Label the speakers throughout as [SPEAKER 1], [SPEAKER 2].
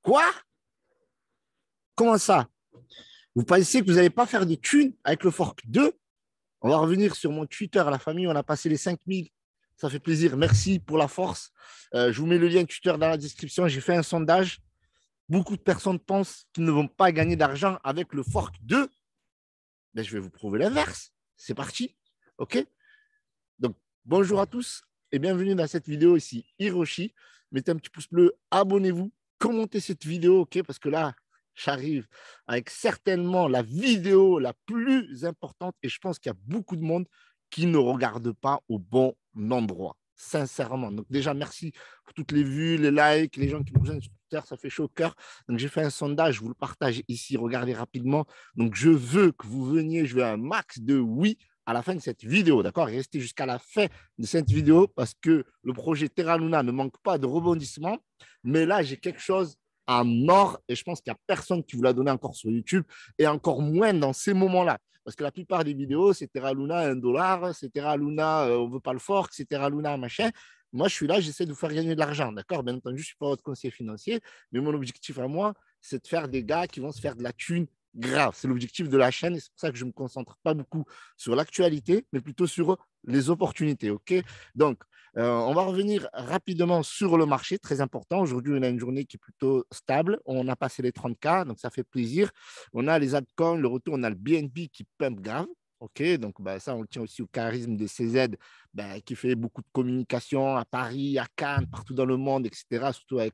[SPEAKER 1] Quoi? Comment ça? Vous pensez que vous n'allez pas faire de thunes avec le fork 2? On va revenir sur mon Twitter, la famille, on a passé les 5000. Ça fait plaisir. Merci pour la force. Je vous mets le lien Twitter dans la description. J'ai fait un sondage. Beaucoup de personnes pensent qu'ils ne vont pas gagner d'argent avec le fork 2. Ben, je vais vous prouver l'inverse. C'est parti. OK? Donc, bonjour à tous et bienvenue dans cette vidéo ici, Hiroshi. Mettez un petit pouce bleu, abonnez-vous, commentez cette vidéo, OK? Parce que là, j'arrive avec certainement la vidéo la plus importante et je pense qu'il y a beaucoup de monde qui ne regarde pas au bon endroit. Sincèrement. Donc, déjà, merci pour toutes les vues, les likes, les gens qui nous rejoignent sur Twitter, ça fait chaud au cœur. Donc, j'ai fait un sondage, je vous le partage ici, regardez rapidement. Donc, je veux que vous veniez, je veux un max de oui à la fin de cette vidéo, d'accord? Et restez jusqu'à la fin de cette vidéo parce que le projet Terra Luna ne manque pas de rebondissement. Mais là, j'ai quelque chose en or et je pense qu'il n'y a personne qui vous l'a donné encore sur YouTube et encore moins dans ces moments-là. Parce que la plupart des vidéos, c'est Terra Luna 1 $, c'est Terra Luna, on ne veut pas le fork, c'est Terra Luna machin. Moi, je suis là, j'essaie de vous faire gagner de l'argent, d'accord? Bien entendu, je ne suis pas votre conseiller financier, mais mon objectif à moi, c'est de faire des gars qui vont se faire de la thune grave. C'est l'objectif de la chaîne et c'est pour ça que je ne me concentre pas beaucoup sur l'actualité, mais plutôt sur les opportunités. OK? Donc, on va revenir rapidement sur le marché, très important. Aujourd'hui, on a une journée qui est plutôt stable. On a passé les 30K, donc ça fait plaisir. On a les altcoins, le retour, on a le BNB qui pump grave. OK, donc bah, ça, on le tient aussi au charisme de CZ bah, qui fait beaucoup de communication à Paris, à Cannes, partout dans le monde, etc. Surtout avec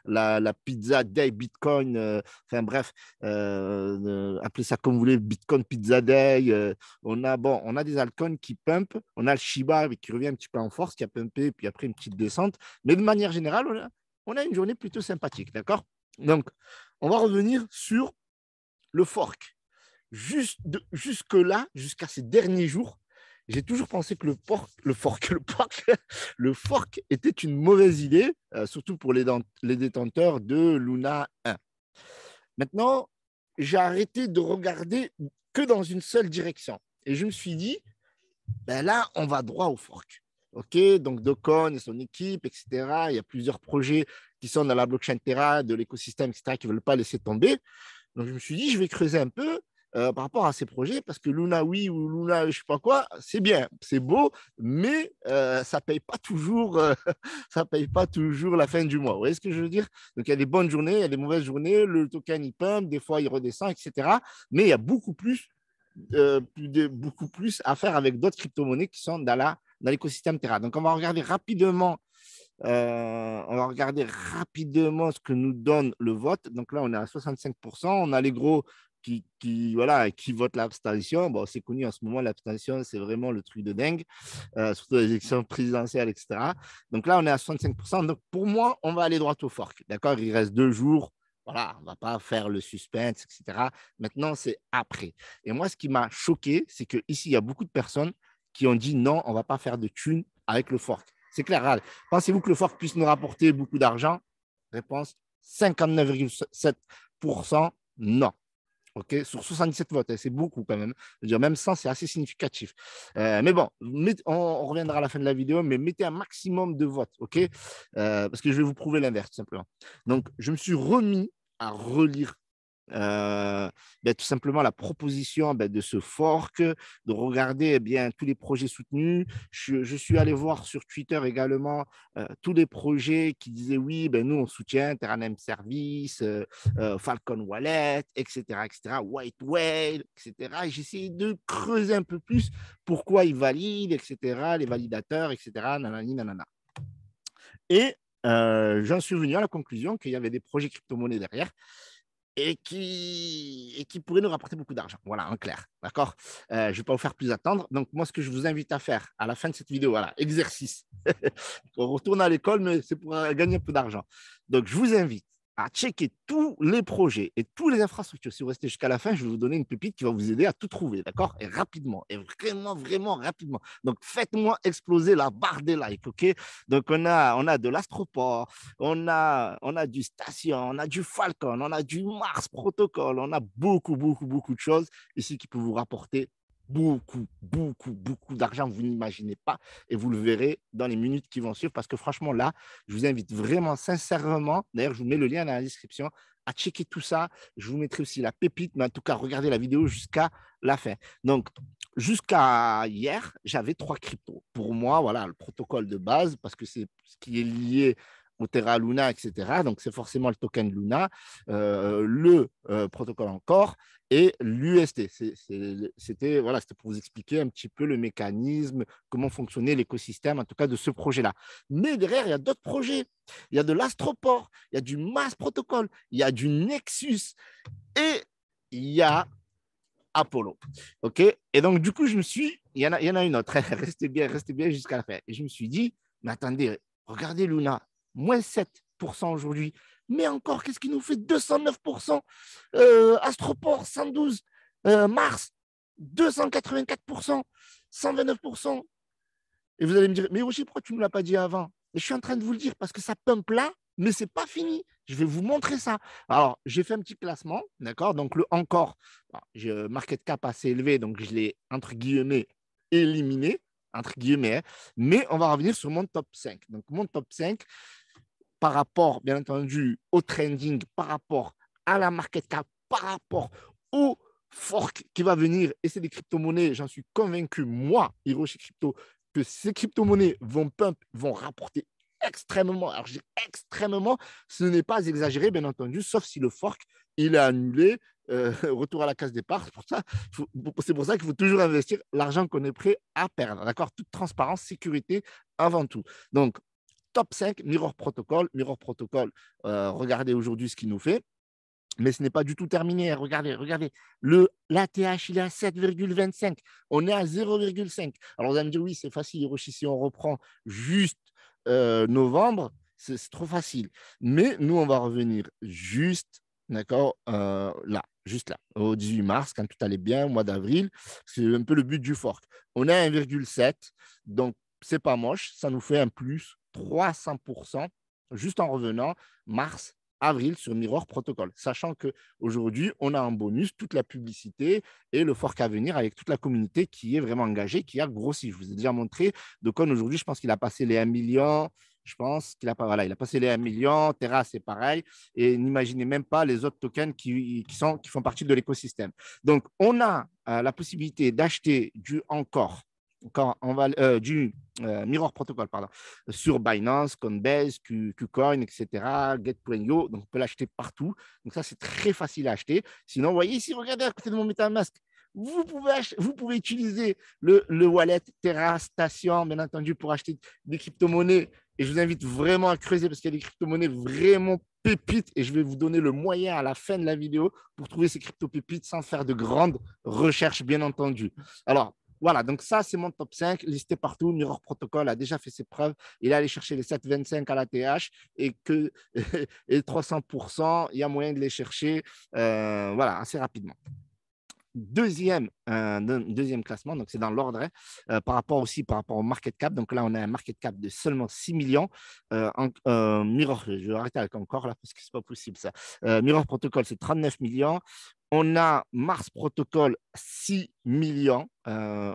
[SPEAKER 1] la Pizza Day Bitcoin. Enfin bref, appelez ça comme vous voulez, Bitcoin Pizza Day. On a des altcoins qui pump. On a le Shiba qui revient un petit peu en force, qui a pumpé, puis après une petite descente. Mais de manière générale, on a une journée plutôt sympathique, d'accord? Donc, on va revenir sur le fork. Jusque-là, jusqu'à ces derniers jours, j'ai toujours pensé que le fork était une mauvaise idée, surtout pour les détenteurs de Luna 1. Maintenant, j'ai arrêté de regarder que dans une seule direction. Et je me suis dit, ben là, on va droit au fork. OK, donc Docon et son équipe, etc. Il y a plusieurs projets qui sont dans la blockchain Terra, de l'écosystème, etc., qui ne veulent pas laisser tomber. Donc, je me suis dit, je vais creuser un peu par rapport à ces projets parce que Luna, oui, ou Luna, je ne sais pas quoi, c'est bien, c'est beau, mais ça ne paye pas toujours, ça paye pas toujours la fin du mois. Vous voyez ce que je veux dire? Donc, il y a des bonnes journées, il y a des mauvaises journées, le token, il pump, des fois, il redescend, etc. Mais il y a beaucoup plus à faire avec d'autres crypto-monnaies qui sont dans l'écosystème Terra. Donc, on va regarder rapidement ce que nous donne le vote. Donc là, on est à 65%. On a les gros voilà, qui votent l'abstention. Bon, c'est connu en ce moment, l'abstention, c'est vraiment le truc de dingue, surtout les élections présidentielles, etc. Donc là, on est à 65%. Donc pour moi, on va aller droit au fork. D'accord? Il reste 2 jours. Voilà, on ne va pas faire le suspense, etc. Maintenant, c'est après. Et moi, ce qui m'a choqué, c'est qu'ici, il y a beaucoup de personnes qui ont dit non, on ne va pas faire de thunes avec le fork. C'est clair. Pensez-vous que le fork puisse nous rapporter beaucoup d'argent? Réponse 59,7% non. OK, sur 77 votes, c'est beaucoup quand même. Je veux dire, même 100, c'est assez significatif. Mais bon, on reviendra à la fin de la vidéo, mais mettez un maximum de votes, OK? Parce que je vais vous prouver l'inverse, tout simplement. Donc, je me suis remis à relire tout simplement la proposition de ce fork, de regarder bien tous les projets soutenus. Je suis allé voir sur Twitter également tous les projets qui disaient oui, nous on soutient Terranem Service, Falcon Wallet, etc., White Whale, etc. Et j'ai essayé de creuser un peu plus pourquoi ils valident, etc., les validateurs, etc., nanani, nanana. Et j'en suis venu à la conclusion qu'il y avait des projets crypto-monnaies derrière et qui pourrait nous rapporter beaucoup d'argent. Voilà, en clair. D'accord? Je ne vais pas vous faire plus attendre. Donc, moi, ce que je vous invite à faire à la fin de cette vidéo, voilà, exercice. On retourne à l'école, mais c'est pour gagner un peu d'argent. Donc, je vous invite à checker tous les projets et toutes les infrastructures. Si vous restez jusqu'à la fin, je vais vous donner une pépite qui va vous aider à tout trouver, d'accord? Et rapidement, et vraiment, vraiment rapidement. Donc, faites-moi exploser la barre des likes, OK? Donc, on a de l'Astroport, on a du Station, on a du Falcon, on a du Mars Protocol, on a beaucoup, beaucoup, beaucoup de choses ici qui peuvent vous rapporter beaucoup d'argent, vous n'imaginez pas, et vous le verrez dans les minutes qui vont suivre, parce que franchement, là, je vous invite vraiment, sincèrement, d'ailleurs, je vous mets le lien dans la description, à checker tout ça. Je vous mettrai aussi la pépite, mais en tout cas, regardez la vidéo jusqu'à la fin. Donc, jusqu'à hier, j'avais 3 cryptos. Pour moi, voilà, le protocole de base, parce que c'est ce qui est lié au Terra Luna, etc. Donc, c'est forcément le token Luna, le protocole encore et l'UST. C'était voilà, pour vous expliquer un petit peu le mécanisme, comment fonctionnait l'écosystème, en tout cas de ce projet-là. Mais derrière, il y a d'autres projets. Il y a de l'Astroport, il y a du Mars Protocol, il y a du Nexus et il y a Apollo. OK? Et donc, du coup, il y en a une autre. Restez bien jusqu'à la fin. Et je me suis dit, mais attendez, regardez Luna, moins 7% aujourd'hui. Mais encore, qu'est-ce qui nous fait 209%? Astroport, 112. Mars, 284%, 129%. Et vous allez me dire, mais Yoshi, pourquoi tu ne me l'as pas dit avant? Mais je suis en train de vous le dire parce que ça pump là, mais ce n'est pas fini. Je vais vous montrer ça. Alors, j'ai fait un petit classement, d'accord? Donc, le encore, j'ai market cap assez élevé, donc je l'ai, entre guillemets, éliminé, entre guillemets, hein. Mais on va revenir sur mon top 5. Donc, mon top 5, par rapport, bien entendu, au trending, par rapport à la market cap, par rapport au fork qui va venir, et c'est des crypto-monnaies, j'en suis convaincu, moi, Hiroshi Crypto, que ces crypto-monnaies vont pump, vont rapporter extrêmement. Alors, je dis extrêmement, ce n'est pas exagéré, bien entendu, sauf si le fork, il est annulé, retour à la case départ. C'est pour ça qu'il faut toujours investir l'argent qu'on est prêt à perdre. D'accord? Toute transparence, sécurité avant tout. Donc, top 5, Mirror Protocol. Mirror Protocol, regardez aujourd'hui ce qu'il nous fait. Mais ce n'est pas du tout terminé. Regardez. L'ATH, il est à 7,25. On est à 0,5. Alors, vous allez me dire, oui, c'est facile, Hiroshi, si on reprend juste novembre, c'est trop facile. Mais nous, on va revenir juste, d'accord, juste là, au 18 mars, quand tout allait bien, au mois d'avril. C'est un peu le but du fork. On est à 1,7. Donc, c'est pas moche. Ça nous fait un plus 300% juste en revenant mars avril sur Mirror Protocol, sachant qu'aujourd'hui, on a en bonus toute la publicité et le fork à venir avec toute la communauté qui est vraiment engagée, qui a grossi. Je vous ai déjà montré Docon aujourd'hui, je pense qu'il a passé les 1 million. Je pense qu'il a, voilà, il a passé les 1 million. Terra, c'est pareil. Et n'imaginez même pas les autres tokens qui font partie de l'écosystème. Donc, on a la possibilité d'acheter du encore quand on va, du Mirror Protocol, pardon, sur Binance, Coinbase, KuCoin, etc., Get.io. Donc, on peut l'acheter partout. Donc, ça, c'est très facile à acheter. Sinon, vous voyez ici, regardez à côté de mon MetaMask. Vous pouvez utiliser le wallet Terra Station, bien entendu, pour acheter des crypto-monnaies. Et je vous invite vraiment à creuser parce qu'il y a des crypto-monnaies vraiment pépites. Et je vais vous donner le moyen à la fin de la vidéo pour trouver ces crypto-pépites sans faire de grandes recherches, bien entendu. Alors, voilà, donc ça, c'est mon top 5, listé partout. Mirror Protocol a déjà fait ses preuves. Il est allé chercher les 7,25 à la TH et 300%, il y a moyen de les chercher voilà, assez rapidement. Deuxième classement, donc c'est dans l'ordre, par rapport au market cap. Donc là, on a un market cap de seulement 6 millions. Mirror, je vais arrêter avec encore là parce que c'est pas possible ça. Mirror Protocol, c'est 39 millions. On a Mars Protocol, 6 millions.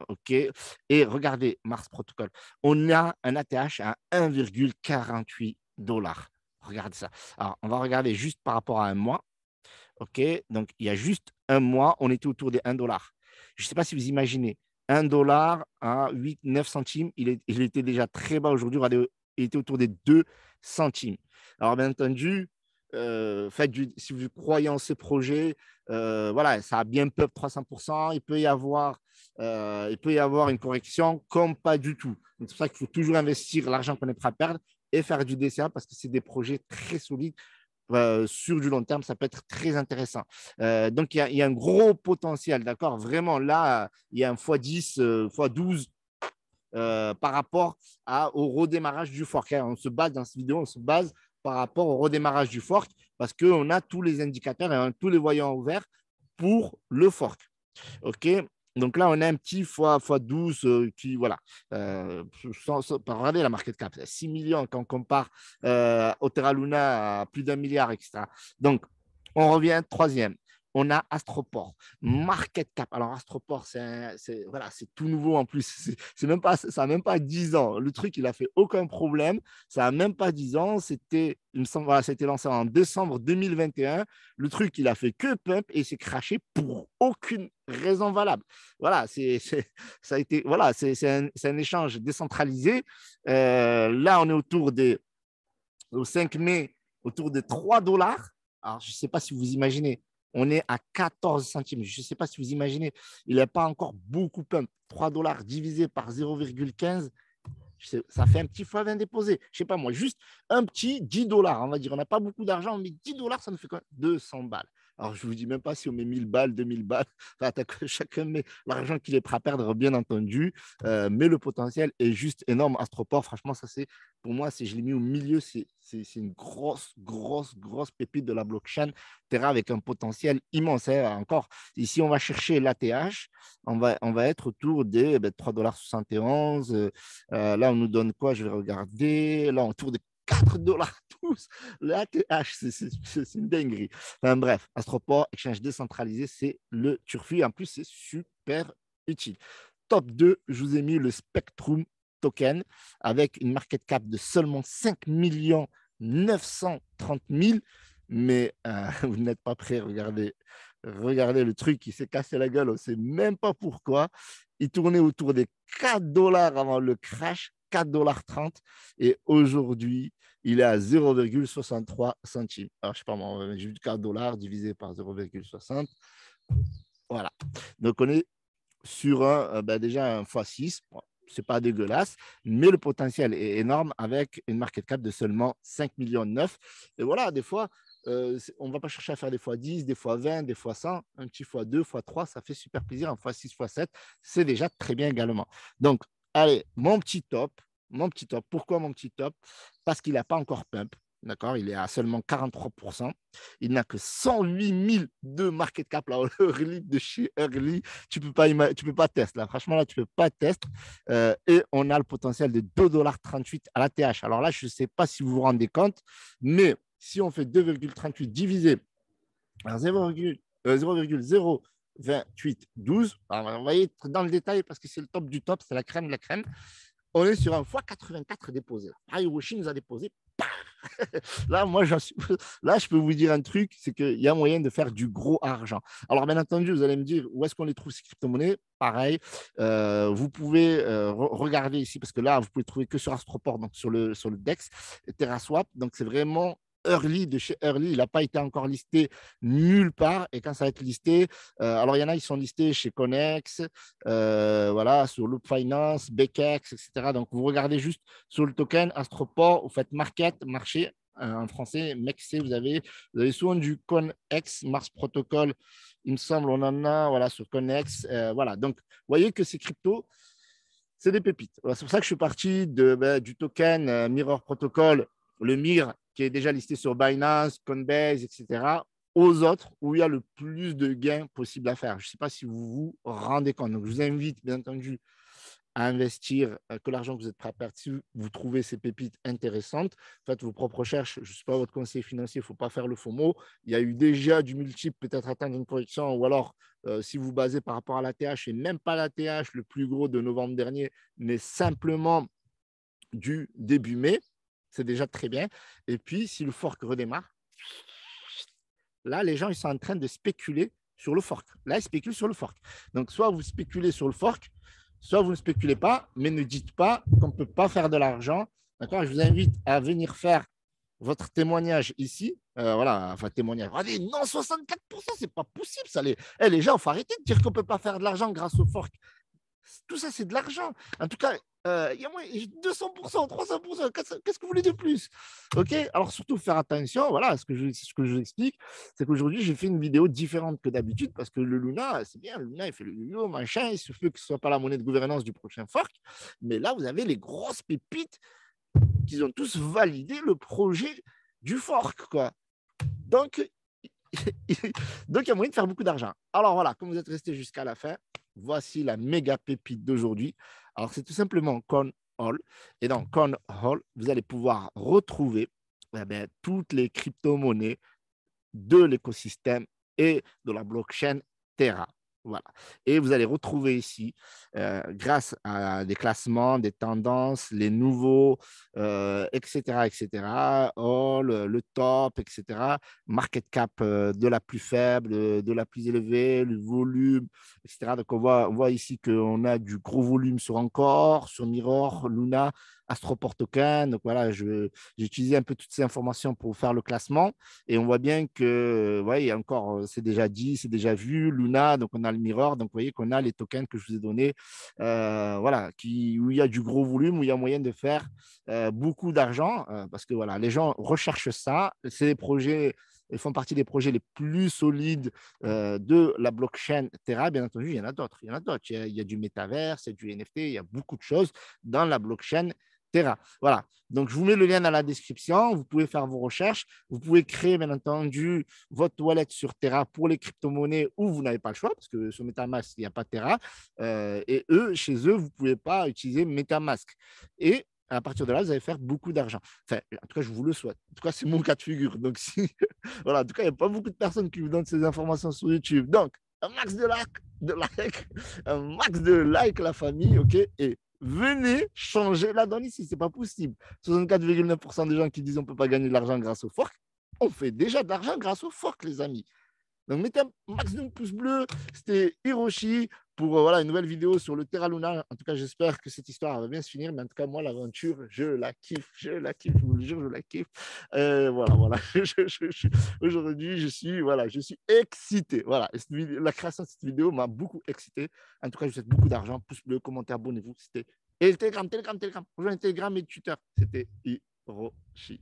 [SPEAKER 1] OK. Et regardez, Mars Protocol, on a un ATH à 1,48 $. Regardez ça. Alors, on va regarder juste par rapport à un mois. OK, donc il y a juste un mois, on était autour des 1 $. Je ne sais pas si vous imaginez, 1 $, à 8, 9 centimes, il était déjà très bas aujourd'hui, il était autour des 2 centimes. Alors, bien entendu, si vous croyez en ces projets, voilà, ça a bien peuple 300%, il peut y avoir une correction comme pas du tout. C'est pour ça qu'il faut toujours investir l'argent qu'on est prêt à perdre et faire du DCA parce que c'est des projets très solides. Sur du long terme, ça peut être très intéressant. Donc, il y a un gros potentiel, d'accord? Vraiment, là, il y a un x10, x12 par rapport au redémarrage du fork. On se base dans cette vidéo, on se base par rapport au redémarrage du fork parce qu'on a tous les indicateurs et on a tous les voyants ouverts pour le fork. OK? Donc là, on a un petit x12 qui, voilà, regardez la market cap, 6 millions quand on compare au Terra Luna à plus d'1 milliard, etc. Donc, on revient troisième. on a Astroport, Market Cap. Alors, Astroport, voilà, c'est tout nouveau en plus. Même pas, ça n'a même pas 10 ans. Le truc, il n'a fait aucun problème. Ça n'a même pas 10 ans. Il me semble, voilà, ça a été lancé en décembre 2021. Le truc, il a fait que pump et s'est crashé pour aucune raison valable. Voilà, ça a été, voilà, c'est un échange décentralisé. Là, on est au 5 mai, autour de 3 dollars. Alors, je ne sais pas si vous imaginez, on est à 14 centimes. Je ne sais pas si vous imaginez, il n'est pas encore beaucoup pump. 3 dollars divisé par 0,15, ça fait un petit fois 20 déposé. Je ne sais pas moi, juste un petit 10 dollars, on va dire. On n'a pas beaucoup d'argent, mais 10 dollars, ça nous fait quoi 200 balles. Alors, je ne vous dis même pas si on met 1000 balles, 2000 balles. Enfin, chacun met l'argent qu'il est prêt à perdre, bien entendu. Mais le potentiel est juste énorme. Astroport, franchement, ça, pour moi, je l'ai mis au milieu. C'est une grosse, grosse, grosse pépite de la blockchain. Terra avec un potentiel immense. Encore, ici, on va chercher l'ATH. On va être autour des 3,71 $. Là, on nous donne quoi? Je vais regarder. Là, autour de 4 dollars tous. L'ATH, c'est une dinguerie. Enfin, bref, Astroport, exchange décentralisé, c'est le turfu. En plus, c'est super utile. Top 2, je vous ai mis le Spectrum token avec une market cap de seulement 5 930 000. Mais vous n'êtes pas prêts. Regardez le truc, il s'est cassé la gueule. On ne sait même pas pourquoi. Il tournait autour des 4 dollars avant le crash, 4,30 $. Et aujourd'hui, il est à 0,63 centimes. Alors, je ne sais pas, moi, j'ai vu 4 dollars divisé par 0,60. Voilà. Donc, on est sur déjà un x6. Bon, ce n'est pas dégueulasse, mais le potentiel est énorme avec une market cap de seulement 5,9 millions. Et voilà, des fois, on ne va pas chercher à faire des fois 10, des fois 20, des fois 100, un petit fois 2, fois 3, ça fait super plaisir. Un fois 6, fois 7, c'est déjà très bien également. Donc, allez, mon petit top. Pourquoi mon petit top? Parce qu'il n'a pas encore pump. D'accord, il est à seulement 43%. Il n'a que 108 000 de market cap là, early de chez Early. Tu peux pas tester là. Franchement, là, tu peux pas tester. Et on a le potentiel de 2,38 $ à la TH. Alors là, je ne sais pas si vous vous rendez compte, mais si on fait 2,38 divisé par 0,02812, on va y être dans le détail parce que c'est le top du top, c'est la crème de la crème. On est sur un x84 déposé. Hiroshi nous a déposé. Là, là, je peux vous dire un truc, c'est qu'il y a moyen de faire du gros argent. Alors, bien entendu, vous allez me dire où est-ce qu'on les trouve, ces crypto-monnaies. Pareil, vous pouvez regarder ici, parce que là, vous pouvez trouver que sur Astroport, donc sur le DEX, TerraSwap. Donc, c'est vraiment Early de chez Early. Il n'a pas été encore listé nulle part. Et quand ça va être listé, alors il y en a, ils sont listés chez Connex, voilà, sur Loop Finance, Bekex, etc. Donc, vous regardez juste sur le token Astroport, vous faites marché, en français, MEXC, vous avez souvent du Connex, Mars Protocol, il me semble, on en a, voilà, sur Connex, voilà. Donc, vous voyez que ces cryptos, c'est des pépites. Voilà, c'est pour ça que je suis parti du token Mirror Protocol, le MIR, qui est déjà listé sur Binance, Coinbase, etc., aux autres où il y a le plus de gains possible à faire. Je ne sais pas si vous vous rendez compte. Donc, je vous invite, bien entendu, à investir que l'argent que vous êtes prêt à perdre si vous trouvez ces pépites intéressantes. Faites vos propres recherches. Je ne suis pas votre conseiller financier, il ne faut pas faire le faux mot. Il y a eu déjà du multiple, peut-être atteindre une correction, ou alors si vous basez par rapport à l'ATH, et même pas l'ATH, le plus gros de novembre dernier, mais simplement du début mai, c'est déjà très bien. Et puis, si le fork redémarre, là, les gens ils sont en train de spéculer sur le fork. Là, ils spéculent sur le fork. Donc, soit vous spéculez sur le fork, soit vous ne spéculez pas, mais ne dites pas qu'on ne peut pas faire de l'argent. D'accord? Je vous invite à venir faire votre témoignage ici. Voilà, enfin, témoignage. Regardez, non, 64%, c'est pas possible. Ça, les gens, il faut arrêter de dire qu'on ne peut pas faire de l'argent grâce au fork. Tout ça, c'est de l'argent. En tout cas, il y a moins 200%, 300%. Qu'est-ce que vous voulez de plus? OK? Alors, surtout, faire attention. Voilà, ce que je vous explique, c'est qu'aujourd'hui, j'ai fait une vidéo différente que d'habitude parce que le Luna, c'est bien. Le Luna, il fait le Luna, machin. Il se peut que ce ne soit pas la monnaie de gouvernance du prochain fork. Mais là, vous avez les grosses pépites qui ont tous validé le projet du fork, quoi. Donc, donc, il y a moyen de faire beaucoup d'argent. Alors, voilà, comme vous êtes resté jusqu'à la fin, voici la méga pépite d'aujourd'hui. Alors, c'est tout simplement CoinHall. Et dans CoinHall, vous allez pouvoir retrouver toutes les crypto-monnaies de l'écosystème et de la blockchain Terra. Voilà. Et vous allez retrouver ici, grâce à des classements, des tendances, les nouveaux, etc., etc., all, le top, etc., market cap de la plus faible, de la plus élevée, le volume, etc. Donc, on voit ici qu'on a du gros volume sur Encore, sur Mirror, Luna, Astroport Token. Donc, voilà, j'ai utilisé un peu toutes ces informations pour faire le classement. Et on voit bien que, ouais, il y a encore, c'est déjà dit, c'est déjà vu, Luna, donc on a le Mirror, donc vous voyez qu'on a les tokens que je vous ai donnés, voilà, où il y a du gros volume, où il y a moyen de faire beaucoup d'argent, parce que voilà, les gens recherchent ça, c'est des projets, ils font partie des projets les plus solides de la blockchain Terra. Bien entendu, il y en a d'autres. Il y a du métaverse, il y a du NFT, il y a beaucoup de choses dans la blockchain Terra. Voilà. Donc, je vous mets le lien dans la description. Vous pouvez faire vos recherches. Vous pouvez créer, bien entendu, votre wallet sur Terra pour les crypto-monnaies où vous n'avez pas le choix, parce que sur MetaMask, il n'y a pas Terra. Et eux, chez eux, vous ne pouvez pas utiliser MetaMask. Et à partir de là, vous allez faire beaucoup d'argent. Enfin, en tout cas, je vous le souhaite. En tout cas, c'est mon cas de figure. Donc, si... voilà, en tout cas, il n'y a pas beaucoup de personnes qui vous donnent ces informations sur YouTube. Donc, un max un max de like, la famille, OK? Et venez changer la donne ici. Ce n'est pas possible. 64,9% des gens qui disent on ne peut pas gagner de l'argent grâce au fork, on fait déjà de l'argent grâce au fork, les amis. Donc, mettez un maximum de pouces bleus. C'était Hiroshi pour voilà, une nouvelle vidéo sur le Terra Luna. En tout cas, j'espère que cette histoire va bien se finir. Mais en tout cas, moi, l'aventure, je la kiffe. Je vous le jure, je la kiffe. Voilà. Aujourd'hui, je suis excité. Voilà. La création de cette vidéo m'a beaucoup excité. En tout cas, je vous souhaite beaucoup d'argent. Pouce bleu, commentaire, abonnez-vous. Et le Telegram. Rejoignez le Telegram et le Twitter. C'était Hiroshi.